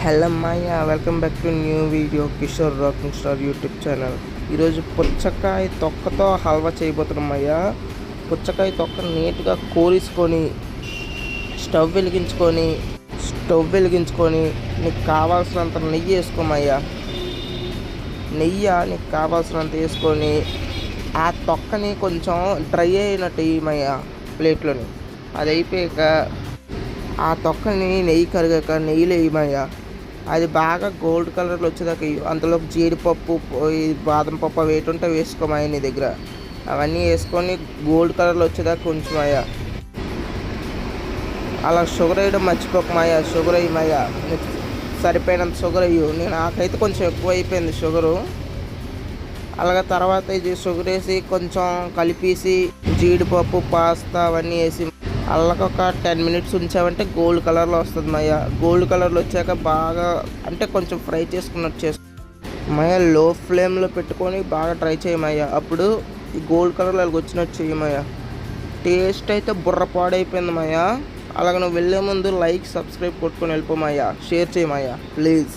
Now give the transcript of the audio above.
Hello Maya, welcome back to new video Kishore rocking star YouTube channel. ఈరోజు పుచ్చకాయ తొక్కతో హల్వా చేయబోతున్నాం అయ్యా. పుచ్చకాయ తొక్క నీట్గా కోరేసుకొని స్టవ్ వెలిగించుకొని నీకు కావాల్సినంత నెయ్యి వేసుకోమయ్యా. నీకు కావాల్సినంత వేసుకొని ఆ తొక్కని కొంచెం డ్రై అయినట్టు వేయమయ్యా ప్లేట్లోని. అది అయిపోయాక ఆ తొక్కని నెయ్యి కరిగాక నెయ్యిలో వేయమయ్యా. అది బాగా గోల్డ్ కలర్లో వచ్చేదాకా అందులో జీడిపప్పు, బాదం పప్పు అవి వేటుంటే వేసుకోమయ్యా నీ దగ్గర. అవన్నీ వేసుకొని గోల్డ్ కలర్లో వచ్చేదాకా ఉంచమయ్యా. అలా షుగర్ వేయడం మర్చిపోకమయ్యా. షుగర్ వేయమయ్యా, సరిపోయినంత షుగర్ వేయు. నాకైతే కొంచెం ఎక్కువ అయిపోయింది షుగరు. అలాగే తర్వాత ఇది షుగర్ వేసి కొంచెం కలిపేసి జీడిపప్పు, పాస్తా అవన్నీ వేసి అల్లక ఒక 10 మినిట్స్ ఉంచామంటే గోల్డ్ కలర్లో వస్తుంది మయ్య. గోల్డ్ కలర్లో వచ్చాక బాగా అంటే కొంచెం ఫ్రై చేసుకున్నట్టు మయ్య. లో ఫ్లేమ్లో పెట్టుకొని బాగా ట్రై చేయమయ్యా. అప్పుడు ఈ గోల్డ్ కలర్లో వచ్చినట్టు చేయమయ్యా. టేస్ట్ అయితే బుర్ర పాడైపోయింది మయ్యా. అలాగే నువ్వు వెళ్ళే ముందు లైక్, సబ్స్క్రైబ్ కొట్టుకొని వెళ్ళిపోమయ్యా. Share చేయమయ్యా please.